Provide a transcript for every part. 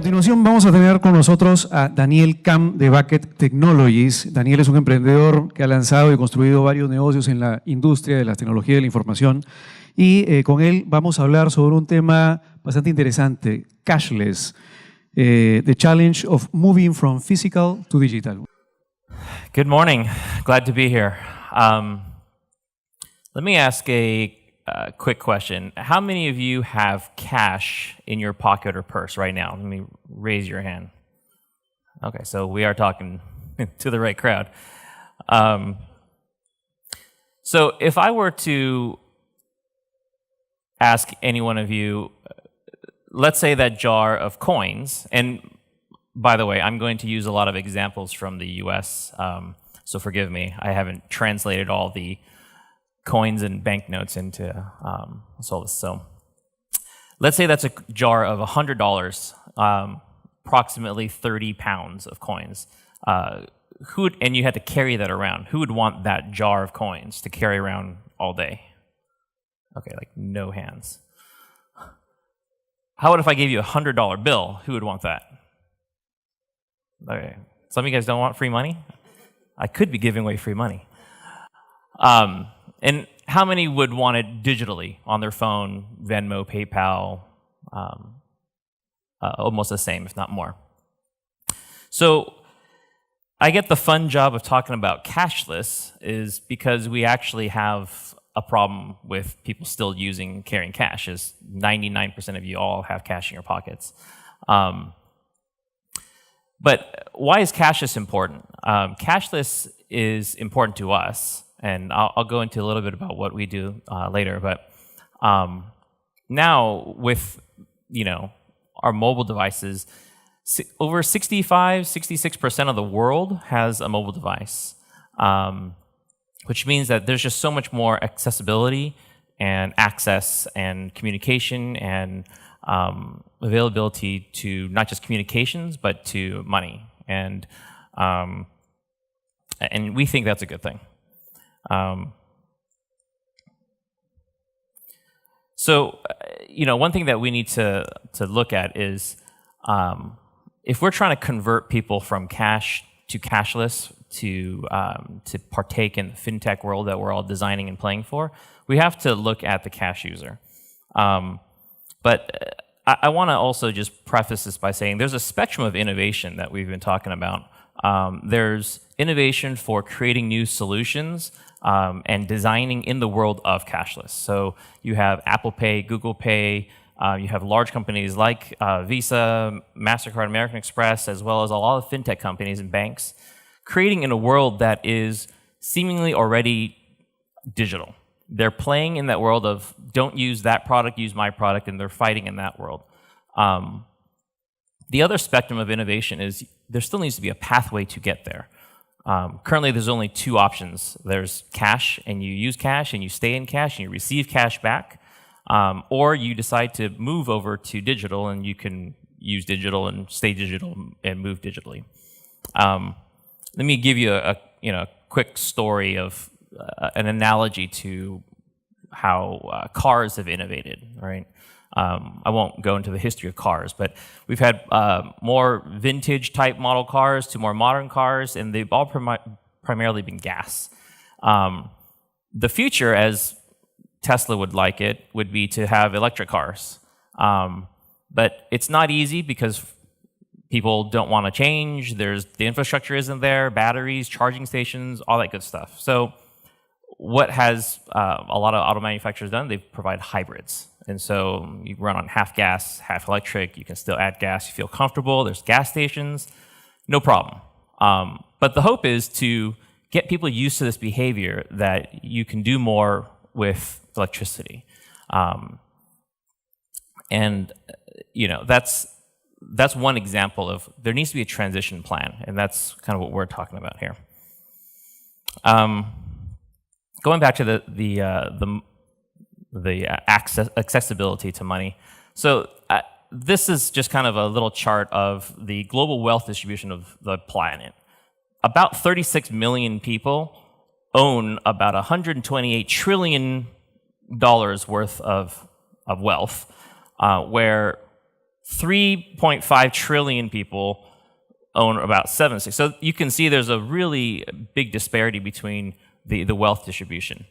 continuación vamos a tener con nosotros a Daniel Cam de Bucket Technologies. Daniel es un emprendedor que ha lanzado y construido varios negocios en la industria de las tecnologías de la información y con él vamos a hablar sobre un tema bastante interesante, Cashless, the challenge of moving from physical to digital. Good morning. Glad to be here. Let me ask a quick question. How many of you have cash in your pocket or purse right now? Let me raise your hand. Okay, so we are talking to the right crowd. So if I were to ask any one of you, let's say that jar of coins, and by the way, I'm going to use a lot of examples from the US, so forgive me. I haven't translated all the coins and banknotes into so let's say that's a jar of $100, approximately 30 pounds of coins. And you had to carry that around. Who would want that jar of coins to carry around all day? Okay, like no hands. How about if I gave you a $100 bill? Who would want that? Okay, some of you guys don't want free money? I could be giving away free money. And how many would want it digitally on their phone, Venmo, PayPal, almost the same, if not more. So I get the fun job of talking about cashless is because we actually have a problem with people still carrying cash, as 99% of you all have cash in your pockets. But why is cashless important? Cashless is important to us. And I'll go into a little bit about what we do later. But now with our mobile devices, over 66% of the world has a mobile device, which means that there's just so much more accessibility and access and communication and availability to not just communications but to money, and we think that's a good thing. So, one thing that we need to look at is if we're trying to convert people from cash to cashless to partake in the fintech world that we're all designing and playing for, we have to look at the cash user. But I want to also just preface this by saying there's a spectrum of innovation that we've been talking about. There's innovation for creating new solutions and designing in the world of cashless. So you have Apple Pay, Google Pay, you have large companies like Visa, MasterCard, American Express, as well as a lot of fintech companies and banks, creating in a world that is seemingly already digital. They're playing in that world of don't use that product, use my product, and they're fighting in that world. The other spectrum of innovation is there still needs to be a pathway to get there. Currently, there's only two options. There's cash, and you use cash, and you stay in cash, and you receive cash back. Or you decide to move over to digital, and you can use digital and stay digital and move digitally. Let me give you a quick story of an analogy to how cars have innovated, right? I won't go into the history of cars, but we've had more vintage type model cars to more modern cars, and they've all primarily been gas. The future, as Tesla would like it, would be to have electric cars. But it's not easy because people don't want to change. The infrastructure isn't there, batteries, charging stations, all that good stuff. So what has a lot of auto manufacturers done? They provide hybrids. And so you run on half gas, half electric. You can still add gas. You feel comfortable. There's gas stations. No problem. But the hope is to get people used to this behavior that you can do more with electricity. And that's one example of there needs to be a transition plan, and that's kind of what we're talking about here. Going back to the accessibility to money. So this is just kind of a little chart of the global wealth distribution of the planet. About 36 million people own about $128 trillion worth of wealth, where 3.5 trillion people own about 7.6. So you can see there's a really big disparity between the wealth distribution.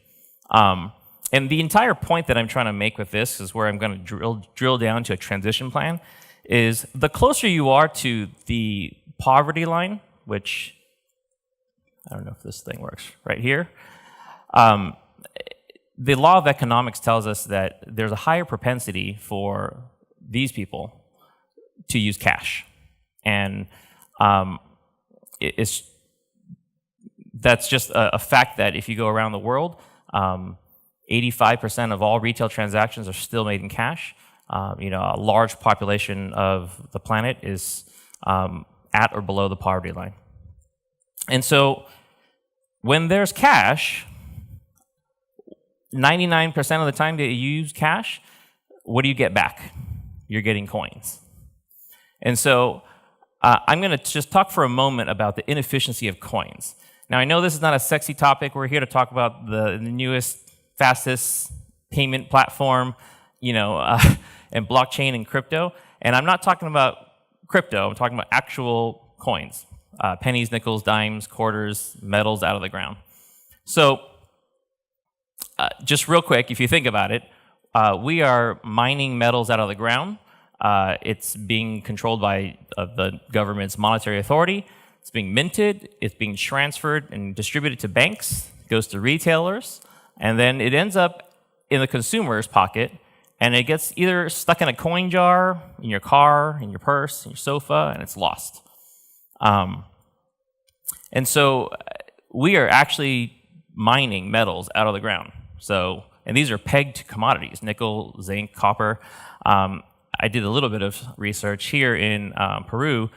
And the entire point that I'm trying to make with this is where I'm going to drill down to a transition plan, is the closer you are to the poverty line, which I don't know if this thing works right here, the law of economics tells us that there's a higher propensity for these people to use cash. And that's just a fact that if you go around the world, 85% of all retail transactions are still made in cash. A large population of the planet is at or below the poverty line. And so when there's cash, 99% of the time that you use cash, what do you get back? You're getting coins. And so I'm going to just talk for a moment about the inefficiency of coins. Now, I know this is not a sexy topic. We're here to talk about the newest, fastest payment platform, and blockchain and crypto. And I'm not talking about crypto. I'm talking about actual coins, pennies, nickels, dimes, quarters, metals out of the ground. So just real quick, if you think about it, we are mining metals out of the ground. It's being controlled by the government's monetary authority. It's being minted. It's being transferred and distributed to banks. It goes to retailers. And then it ends up in the consumer's pocket. And it gets either stuck in a coin jar, in your car, in your purse, in your sofa, and it's lost. And so we are actually mining metals out of the ground. And these are pegged to commodities, nickel, zinc, copper. I did a little bit of research here in Peru.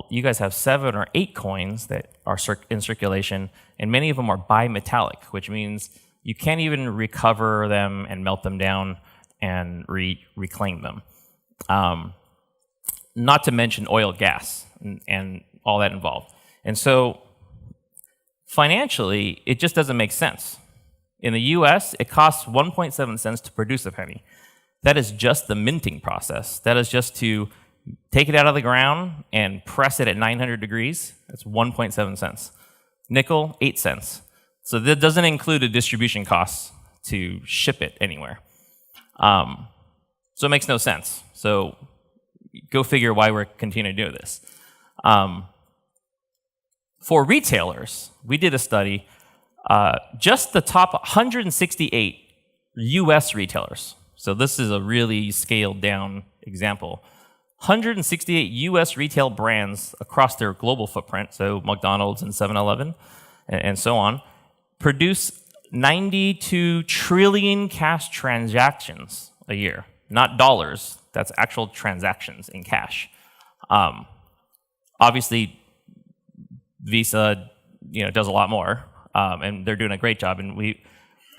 You guys have 7 or 8 coins that are in circulation, and many of them are bimetallic, which means you can't even recover them and melt them down and reclaim them. Not to mention oil, gas, and all that involved. And so financially, it just doesn't make sense. In the US, it costs 1.7 cents to produce a penny. That is just the minting process. That is just to take it out of the ground and press it at 900 degrees. That's 1.7 cents. Nickel, 8 cents. So that doesn't include the distribution costs to ship it anywhere. So it makes no sense. So go figure why we're continuing to do this. For retailers, we did a study, just the top 168 US retailers. So this is a really scaled down example. 168 US retail brands across their global footprint, so McDonald's and 7-Eleven and so on, produce 92 trillion cash transactions a year. Not dollars, that's actual transactions in cash. Obviously, Visa does a lot more, and they're doing a great job, and we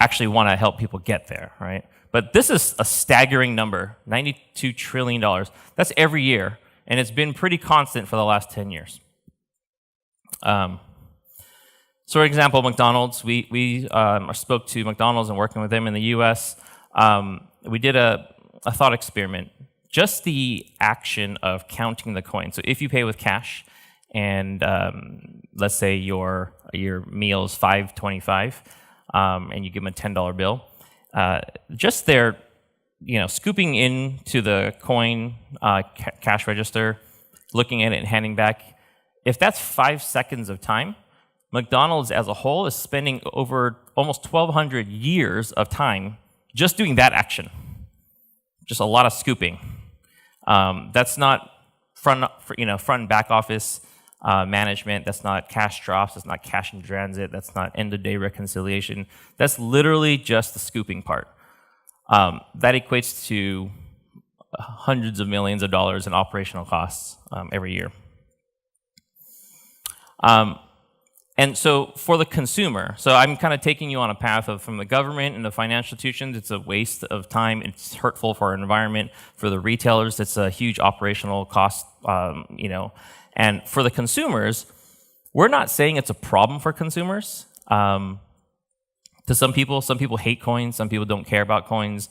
actually want to help people get there, right? But this is a staggering number, $92 trillion. That's every year, and it's been pretty constant for the last 10 years. So, for example, McDonald's, we spoke to McDonald's and working with them in the US. We did a thought experiment, just the action of counting the coins. So if you pay with cash, and let's say your meal is $5.25, and you give them a $10 bill, just their, scooping into the coin cash register, looking at it and handing back, if that's 5 seconds of time, McDonald's as a whole is spending over almost 1,200 years of time just doing that action. Just a lot of scooping. That's not front and back office management. That's not cash drops. That's not cash in transit. That's not end-of-day reconciliation. That's literally just the scooping part. That equates to hundreds of millions of dollars in operational costs every year. And so for the consumer, so I'm kind of taking you on a path of from the government and the financial institutions, it's a waste of time. It's hurtful for our environment. For the retailers, it's a huge operational cost, And for the consumers, we're not saying it's a problem for consumers. To some people hate coins. Some people don't care about coins.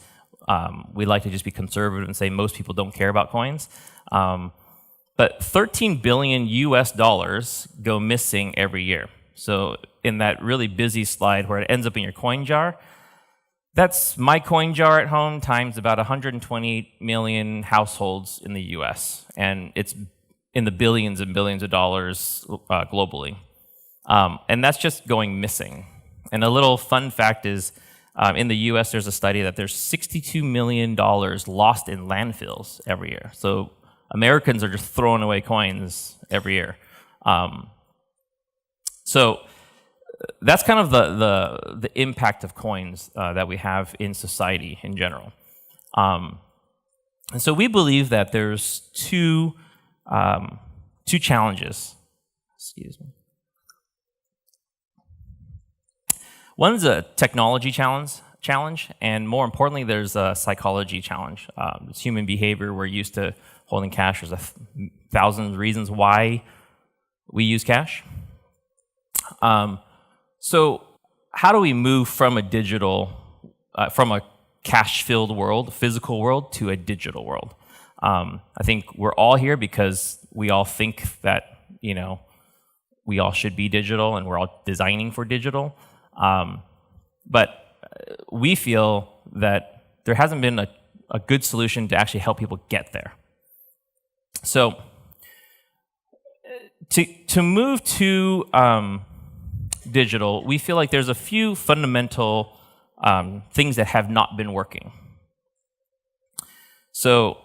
We like to just be conservative and say most people don't care about coins. But 13 billion US dollars go missing every year. So in that really busy slide where it ends up in your coin jar, that's my coin jar at home times about 128 million households in the US. And it's in the billions and billions of dollars globally. And that's just going missing. And a little fun fact is, in the US, there's a study that there's $62 million lost in landfills every year. So Americans are just throwing away coins every year. So that's kind of the impact of coins that we have in society in general. And so we believe that there's two challenges. Excuse me. One is a technology challenge, and more importantly, there's a psychology challenge. It's human behavior. We're used to holding cash. There's 1,000 reasons why we use cash. So how do we move from from a cash-filled world, physical world, to a digital world? I think we're all here because we all think that, we all should be digital, and we're all designing for digital. But we feel that there hasn't been a good solution to actually help people get there. So to move to digital, we feel like there's a few fundamental things that have not been working. So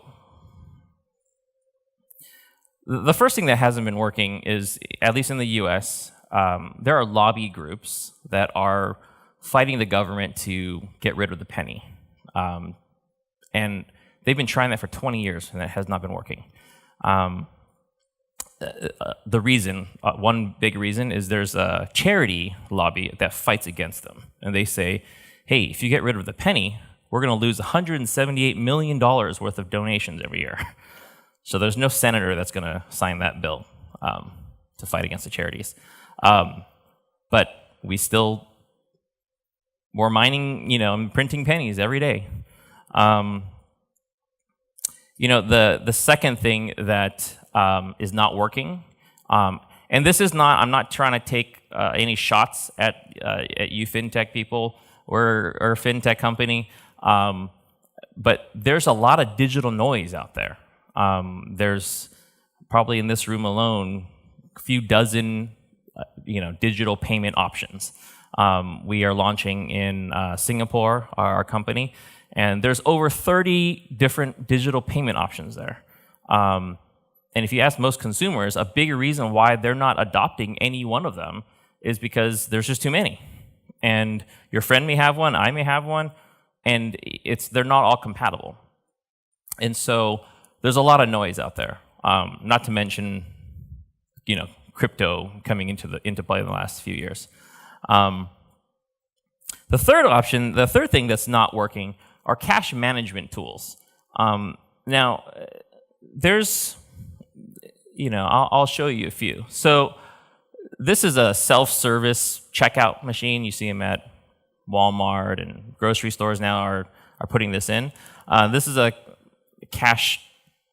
the first thing that hasn't been working is, at least in the US, there are lobby groups that are fighting the government to get rid of the penny. And they've been trying that for 20 years, and that has not been working. The reason, one big reason, is there's a charity lobby that fights against them. And they say, hey, if you get rid of the penny, we're going to lose $178 million worth of donations every year. So there's no senator that's going to sign that bill to fight against the charities. But we're mining, and printing pennies every day. The second thing that is not working, and this is not, I'm not trying to take any shots at you fintech people. We're a fintech company, but there's a lot of digital noise out there. There's probably in this room alone a few dozen digital payment options. We are launching in Singapore, our company, and there's over 30 different digital payment options there. And if you ask most consumers, a bigger reason why they're not adopting any one of them is because there's just too many. And your friend may have one, I may have one, and they're not all compatible. And so there's a lot of noise out there. Not to mention, crypto coming into play in the last few years. The third thing that's not working are cash management tools. Now, there's, I'll show you a few. So this is a self-service checkout machine. You see them at Walmart, and grocery stores now are putting this in. This is a cash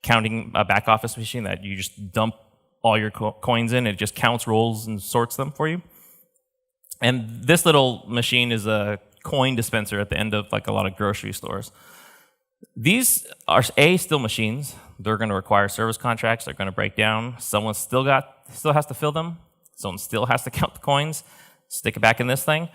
counting back office machine that you just dump all your coins in. It just counts, rolls, and sorts them for you. And this little machine is a coin dispenser at the end of a lot of grocery stores. These are still machines. They're going to require service contracts. They're going to break down. Someone still has to fill them. Someone still has to count the coins, stick it back in this thing.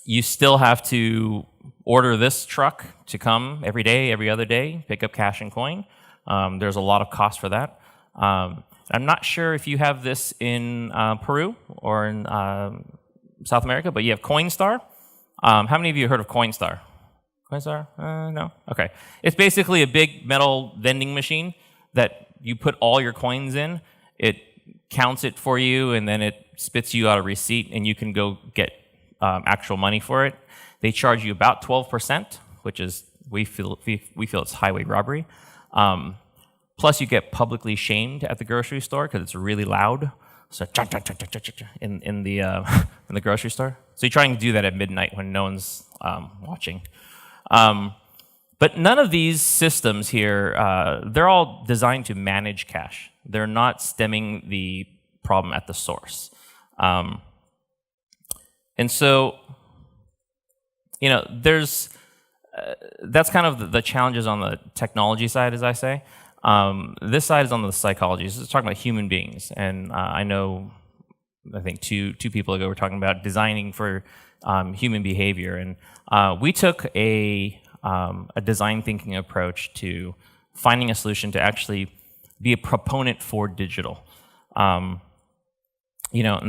You still have to order this truck to come every day, every other day, pick up cash and coin. There's a lot of cost for that. I'm not sure if you have this in Peru or in South America, but you have Coinstar. How many of you have heard of Coinstar? Coinstar? No? Okay. It's basically a big metal vending machine that you put all your coins in. It counts it for you, and then it spits you out a receipt, and you can go get actual money for it. They charge you about 12%, which is, we feel it's highway robbery. Plus, you get publicly shamed at the grocery store because it's really loud. So in the grocery store. So you're trying to do that at midnight when no one's watching. But none of these systems here, they're all designed to manage cash. They're not stemming the problem at the source. And so, there's that's kind of the challenges on the technology side, as I say. This side is on the psychology. This is talking about human beings, and I think two people ago were talking about designing for human behavior, and we took a design thinking approach to finding a solution to actually be a proponent for digital. And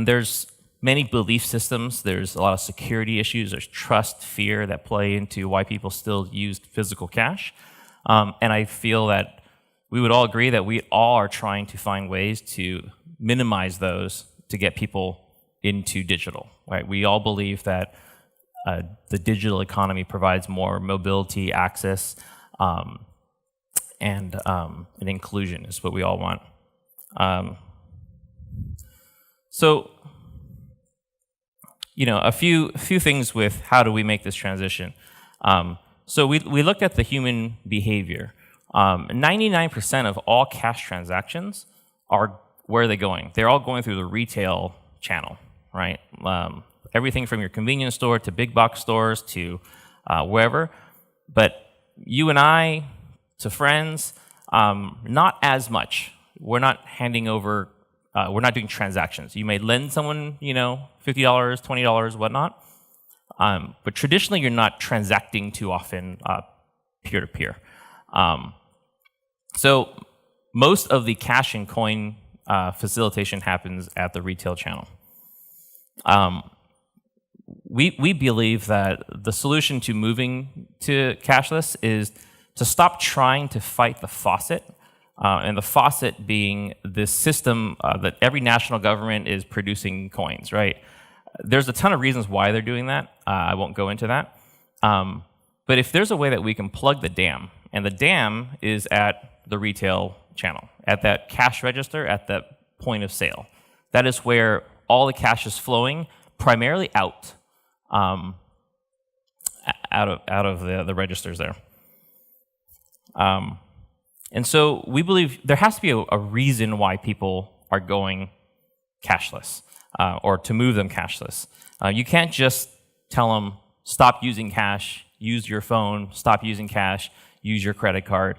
there's many belief systems. There's a lot of security issues. There's trust, fear that play into why people still use physical cash. And I feel that we would all agree that we all are trying to find ways to minimize those to get people into digital, right? We all believe that the digital economy provides more mobility, access, and inclusion is what we all want. So, a few things with how do we make this transition. So we looked at the human behavior. 99% of all cash transactions where are they going? They're all going through the retail channel, right? Everything from your convenience store to big box stores to wherever. But you and I, to friends, not as much. We're not handing over, we're not doing transactions. You may lend someone, $50, $20, whatnot. But traditionally, you're not transacting too often peer-to-peer. So most of the cash and coin facilitation happens at the retail channel. We believe that the solution to moving to cashless is to stop trying to fight the faucet, and the faucet being this system that every national government is producing coins, right? There's a ton of reasons why they're doing that. I won't go into that. But if there's a way that we can plug the dam, and the dam is at the retail channel, at that cash register, at that point of sale. That is where all the cash is flowing, primarily out of the registers there. And so we believe there has to be a reason why people are going cashless, or to move them cashless. You can't just tell them, stop using cash, use your phone, stop using cash, use your credit card.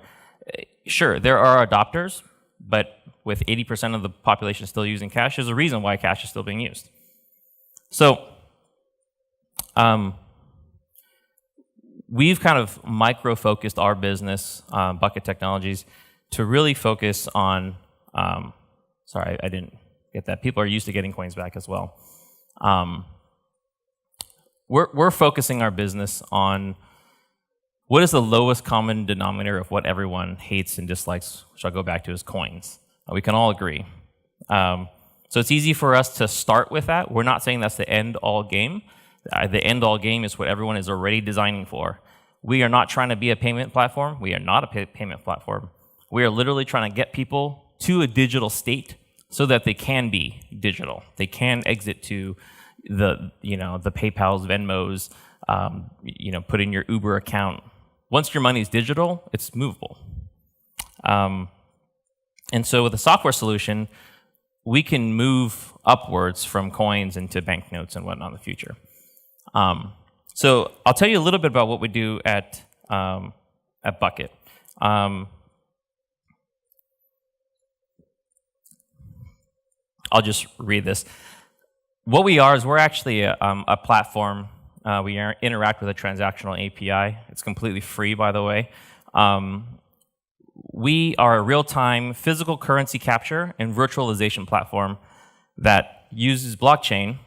Sure, there are adopters, but with 80% of the population still using cash, there's a reason why cash is still being used. So we've kind of micro-focused our business, Bucket Technologies, to really focus on, sorry, I didn't get that. People are used to getting coins back as well. We're focusing our business on what is the lowest common denominator of what everyone hates and dislikes, which I'll go back to, is coins. We can all agree. So it's easy for us to start with that. We're not saying that's the end-all game. The end-all game is what everyone is already designing for. We are not trying to be a payment platform. We are not a payment platform. We are literally trying to get people to a digital state so that they can be digital. They can exit to the PayPal's, Venmos, put in your Uber account. Once your money is digital, it's movable. And so with a software solution, we can move upwards from coins into banknotes and whatnot in the future. So I'll tell you a little bit about what we do at Bucket. I'll just read this. What we are is we're actually a platform. We interact with a transactional API. It's completely free, by the way. We are a real-time physical currency capture and virtualization platform that uses blockchain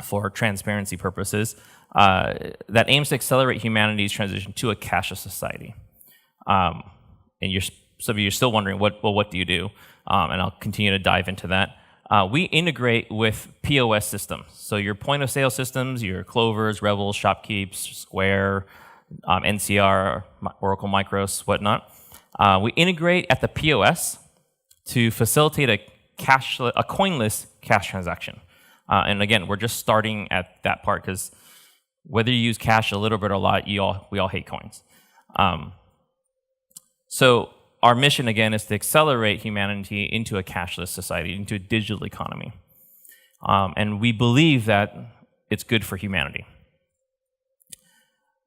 for transparency purposes, that aims to accelerate humanity's transition to a cashless society. And some of you are still wondering, what do you do? And I'll continue to dive into that. We integrate with POS systems. So your point of sale systems, your Clovers, Revels, Shopkeeps, Square, NCR, Oracle Micros, whatnot. We integrate at the POS to facilitate a coinless cash transaction. And again, we're just starting at that part because Whether you use cash a little bit or a lot, we all hate coins. So our mission, again, is to accelerate humanity into a cashless society, into a digital economy. And we believe that it's good for humanity.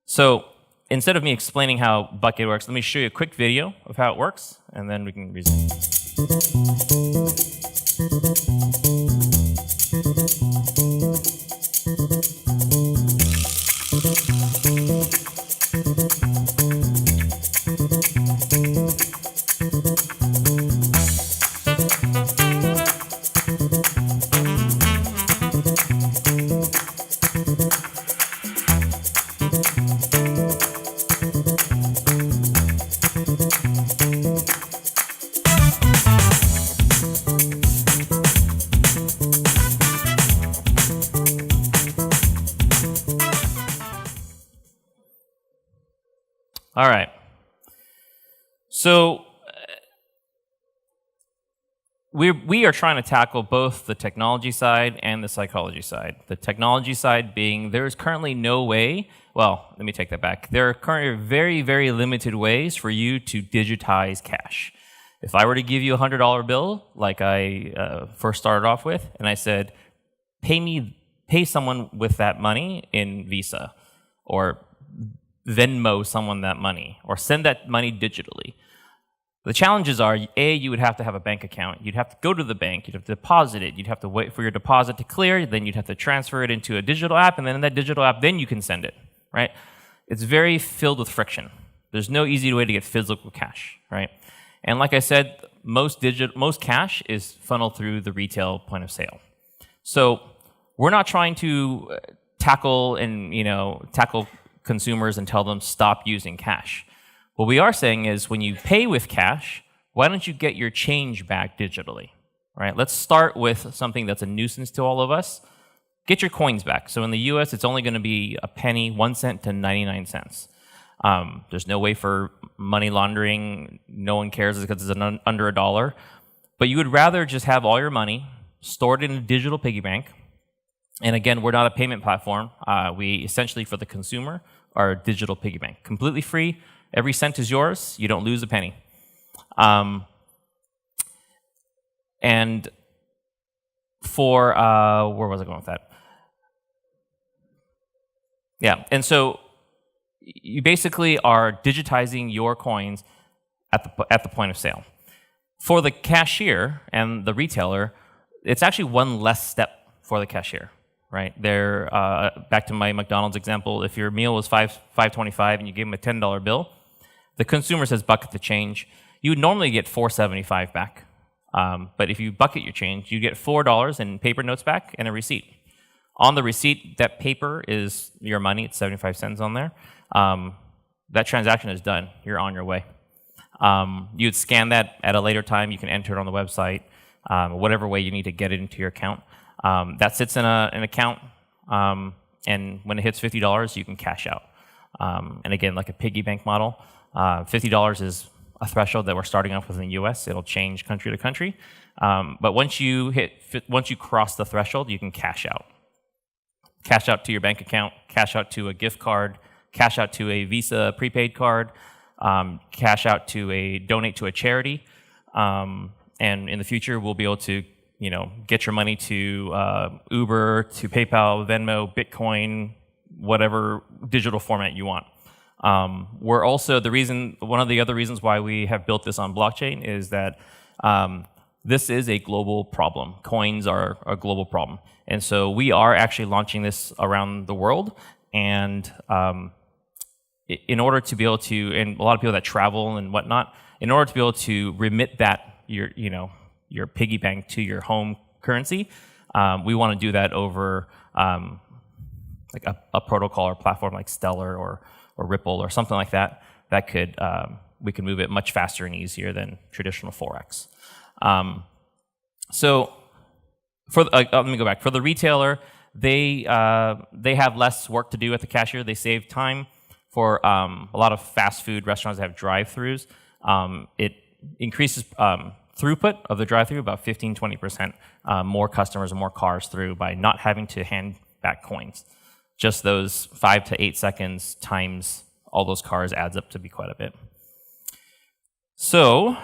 So instead of me explaining how Bucket works, let me show you a quick video of how it works, and then we can resume. All right. So we are trying to tackle both the technology side and the psychology side. The technology side being there is currently no way, well, let me take that back. There are currently very, very limited ways for you to digitize cash. If I were to give you a $100 bill, like I first started off with, and I said, pay someone with that money in Visa, or Venmo someone that money, or send that money digitally. The challenges are, A, you would have to have a bank account. You'd have to go to the bank. You'd have to deposit it. You'd have to wait for your deposit to clear. Then you'd have to transfer it into a digital app, and then in that digital app, then you can send it, right? It's very filled with friction. There's no easy way to get physical cash, right? And like I said, most cash is funneled through the retail point of sale. So we're not trying to tackle consumers and tell them stop using cash. What we are saying is when you pay with cash, why don't you get your change back digitally, right? Let's start with something that's a nuisance to all of us. Get your coins back. So in the US, it's only going to be a penny, 1 cent to 99 cents. There's no way for money laundering. No one cares because it's under $1. But you would rather just have all your money stored in a digital piggy bank. And again, we're not a payment platform. We essentially, for the consumer, are a digital piggy bank. Completely free. Every cent is yours. You don't lose a penny. And for, where was I going with that? Yeah, and so you basically are digitizing your coins at the point of sale. For the cashier and the retailer, it's actually one less step for the cashier. Right there, back to my McDonald's example. If your meal was $5.25 and you gave them a $10 bill, the consumer says bucket the change. You would normally get $4.75 back, but if you bucket your change, you get $4 in paper notes back and a receipt. On the receipt, that paper is your money. It's 75 cents on there. That transaction is done. You're on your way. You'd scan that at a later time. You can enter it on the website, whatever way you need to get it into your account. That sits in an account, and when it hits $50, you can cash out. And again, like a piggy bank model, $50 is a threshold that we're starting off with in the US. It'll change country to country. But once you cross the threshold, you can cash out. Cash out to your bank account, cash out to a gift card, cash out to a Visa prepaid card, cash out to donate to a charity. And in the future, we'll be able to get your money to Uber, to PayPal, Venmo, Bitcoin, whatever digital format you want. We're also one of the other reasons why we have built this on blockchain is that this is a global problem. Coins are a global problem. And so we are actually launching this around the world. And in order to be able to, and a lot of people that travel and whatnot, in order to be able to remit your piggy bank to your home currency, we want to do that over like a protocol or platform like Stellar or Ripple or something like that. That could we can move it much faster and easier than traditional Forex. So let me go back. For the retailer, they have less work to do at the cashier. They save time. For a lot of fast food restaurants that have drive-throughs, it increases throughput of the drive-through about 15-20%, more customers and more cars through by not having to hand back coins. just those 5 to 8 seconds times all those cars adds up to be quite a bit. So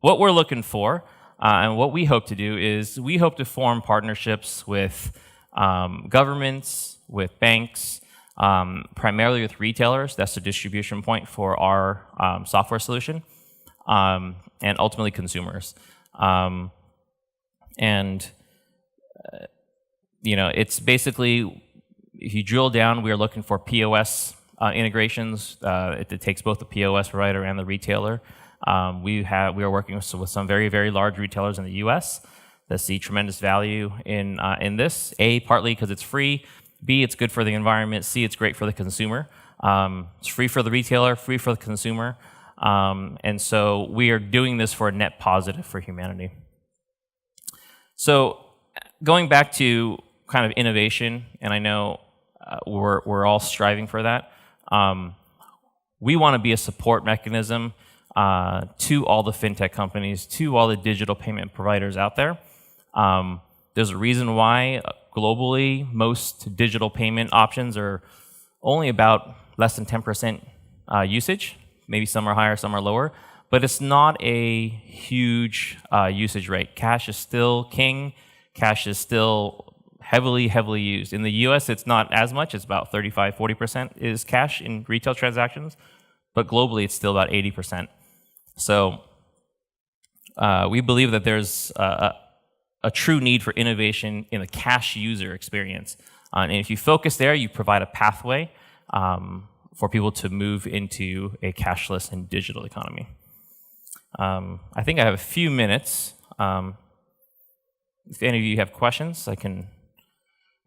what we're looking for and what we hope to do is we hope to form partnerships with governments, with banks, primarily with retailers. That's the distribution point for our software solution, and ultimately consumers. It's basically, if you drill down, we are looking for POS integrations. It takes both the POS provider and the retailer. We are working with some very, very large retailers in the U.S. that see tremendous value in this. A, partly because it's free. B, it's good for the environment. C, it's great for the consumer. It's free for the retailer, free for the consumer. And so we are doing this for a net positive for humanity. So going back to kind of innovation, and I know we're all striving for that, we want to be a support mechanism to all the fintech companies, to all the digital payment providers out there. There's a reason why globally most digital payment options are only about less than 10% usage. Maybe some are higher, some are lower, but it's not a huge usage rate. Cash is still king. Cash is still heavily used. In the US, it's not as much. It's about 35–40% is cash in retail transactions, but globally it's still about 80%. So we believe that there's a true need for innovation in the cash user experience. And if you focus there, you provide a pathway for people to move into a cashless and digital economy. I think I have a few minutes. If any of you have questions, I can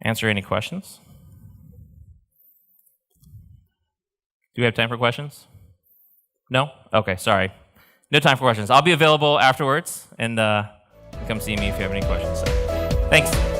answer any questions. Do we have time for questions? No? Okay, sorry. No time for questions. I'll be available afterwards, and come see me if you have any questions. So, thanks.